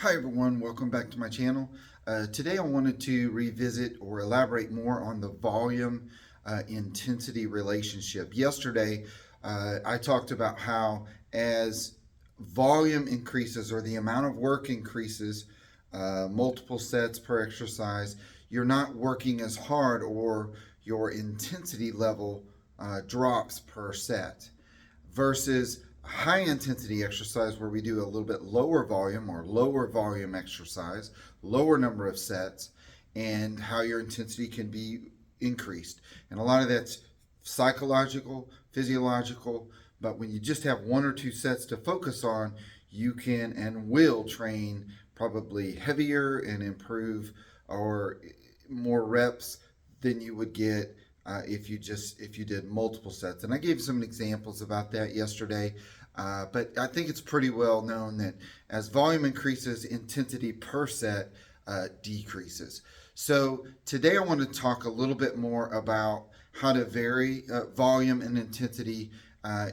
Hi everyone, welcome back to my channel. Today I wanted to revisit or elaborate more on the volume intensity relationship. Yesterday I talked about how as volume increases or the amount of work increases, multiple sets per exercise, you're not working as hard or your intensity level drops per set versus high intensity exercise where we do a little bit lower volume or lower volume exercise, lower number of sets, and how your intensity can be increased. And a lot of that's psychological, physiological, but when you just have one or two sets to focus on, you can and will train probably heavier and improve or more reps than you would get if you did multiple sets. And I gave some examples about that yesterday. But I think it's pretty well known that as volume increases, intensity per set decreases. So today I want to talk a little bit more about how to vary volume and intensity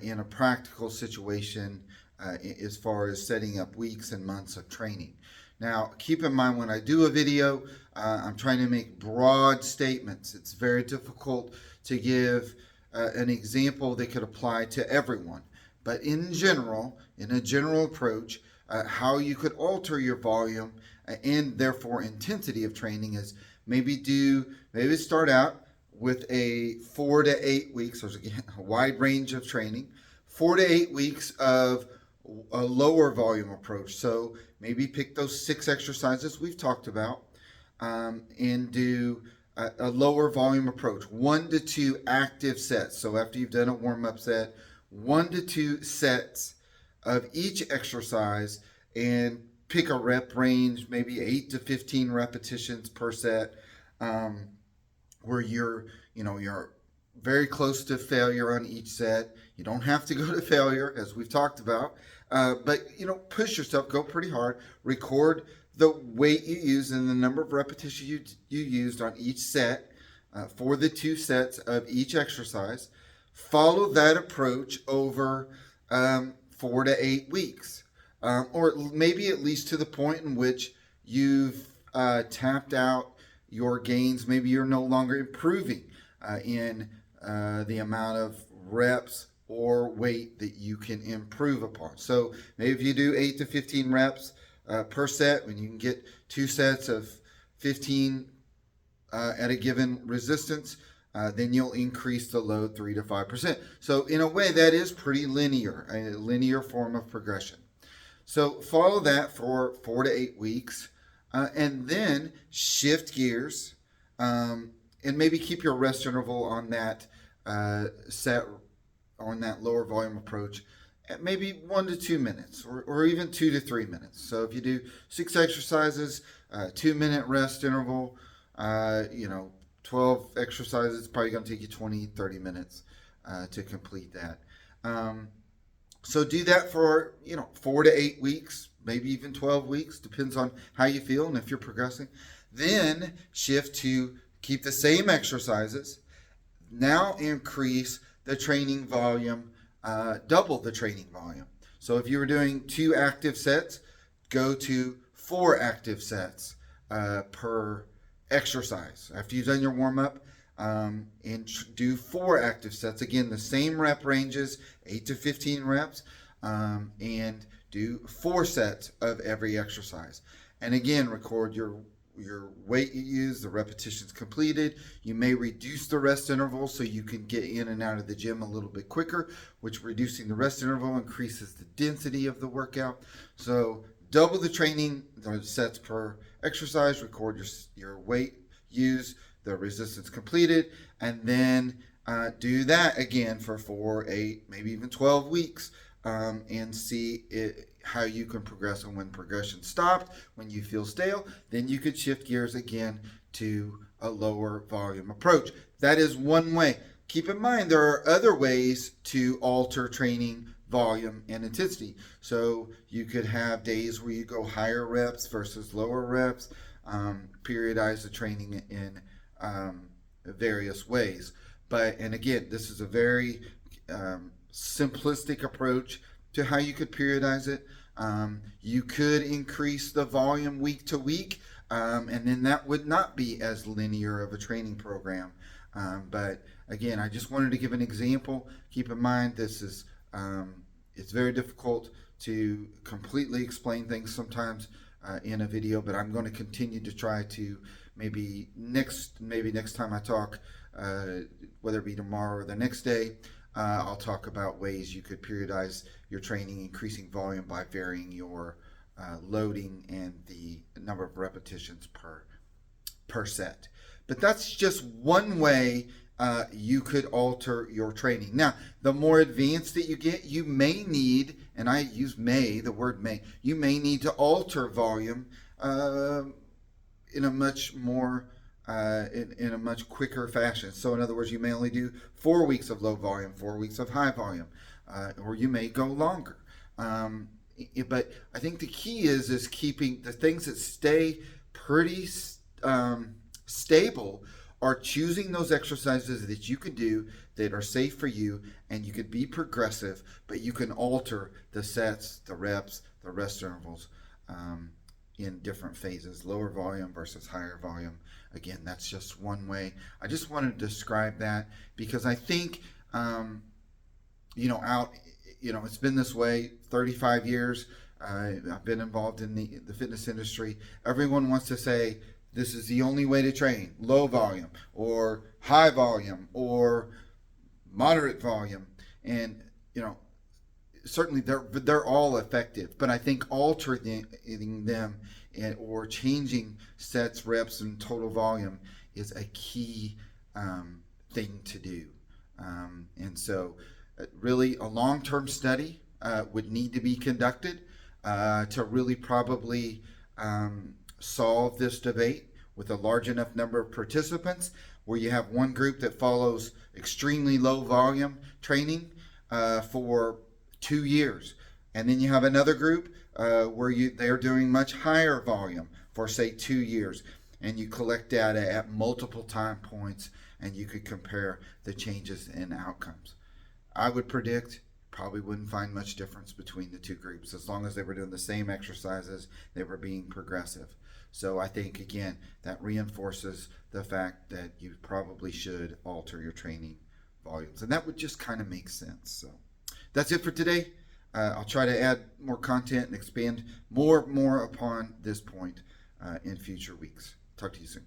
in a practical situation as far as setting up weeks and months of training. Now, keep in mind when I do a video, I'm trying to make broad statements. It's very difficult to give an example that could apply to everyone. But in general, in a general approach, how you could alter your volume and therefore intensity of training is maybe start out with a 4 to 8 weeks. There's again a wide range of training, 4 to 8 weeks of a lower volume approach. So maybe pick those 6 exercises we've talked about and do a lower volume approach, 1 to 2 active sets. So after you've done a warm-up set, 1 to 2 sets of each exercise, and pick a rep range, maybe 8 to 15 repetitions per set, where you're very close to failure on each set. You don't have to go to failure, as we've talked about, but push yourself, go pretty hard, record the weight you use and the number of repetitions you used on each set for the 2 sets of each exercise. Follow that approach over 4 to 8 weeks, or maybe at least to the point in which you've tapped out your gains. Maybe you're no longer improving in the amount of reps or weight that you can improve upon. So maybe if you do 8 to 15 reps per set, when you can get 2 sets of 15 at a given resistance, then you'll increase the load 3 to 5%. So in a way, that is pretty linear, a linear form of progression. So follow that for 4 to 8 weeks, and then shift gears, and maybe keep your rest interval on that set, on that lower volume approach, at maybe 1 to 2 minutes, or even 2 to 3 minutes. So if you do 6 exercises, 2-minute rest interval, 12 exercises, it's probably going to take you 20, 30 minutes to complete that. So do that for 4 to 8 weeks, maybe even 12 weeks, depends on how you feel and if you're progressing. Then shift to keep the same exercises. Now increase the training volume, double the training volume. So if you were doing 2 active sets, go to 4 active sets per exercise. After you've done your warm-up, and do 4 active sets. Again, the same rep ranges, 8 to 15 reps, and do 4 sets of every exercise. And again, record your weight you use, the repetitions completed. You may reduce the rest interval so you can get in and out of the gym a little bit quicker, which reducing the rest interval increases the density of the workout. So double the training, the sets per exercise, record your weight used, the resistance completed, and then do that again for 4, 8, maybe even 12 weeks, and see how you can progress. And when progression stopped, when you feel stale, then you could shift gears again to a lower volume approach. That is one way. Keep in mind there are other ways to alter training volume and intensity. So you could have days where you go higher reps versus lower reps, periodize the training in various ways. And again, this is a very simplistic approach to how you could periodize it. You could increase the volume week to week, and then that would not be as linear of a training program. But again, I just wanted to give an example. Keep in mind, this is it's very difficult to completely explain things sometimes in a video, but I'm going to continue to try to maybe next time I talk, whether it be tomorrow or the next day, I'll talk about ways you could periodize your training, increasing volume by varying your loading and the number of repetitions per set. But that's just one way you could alter your training. Now, the more advanced that you get, you may need, and I use may, the word may, you may need to alter volume in a much more in a much quicker fashion. So in other words, you may only do 4 weeks of low volume, 4 weeks of high volume, or you may go longer. But I think the key is keeping the things that stay pretty stable are choosing those exercises that you can do that are safe for you, and you can be progressive, but you can alter the sets, the reps, the rest intervals in different phases, lower volume versus higher volume. Again, that's just one way. I just wanted to describe that because I think, it's been this way 35 years. I've been involved in the fitness industry. Everyone wants to say, this is the only way to train, low volume or high volume or moderate volume. And, certainly they're all effective, but I think altering them or changing sets, reps, and total volume is a key thing to do. And so really a long-term study would need to be conducted to really probably solve this debate with a large enough number of participants, where you have one group that follows extremely low volume training for 2 years, and then you have another group where they're doing much higher volume for say 2 years, and you collect data at multiple time points, and you could compare the changes in outcomes. I would predict probably wouldn't find much difference between the two groups as long as they were doing the same exercises, they were being progressive. So I think, again, that reinforces the fact that you probably should alter your training volumes, and that would just kind of make sense. So that's it for today. I'll try to add more content and expand more upon this point in future weeks. Talk to you soon.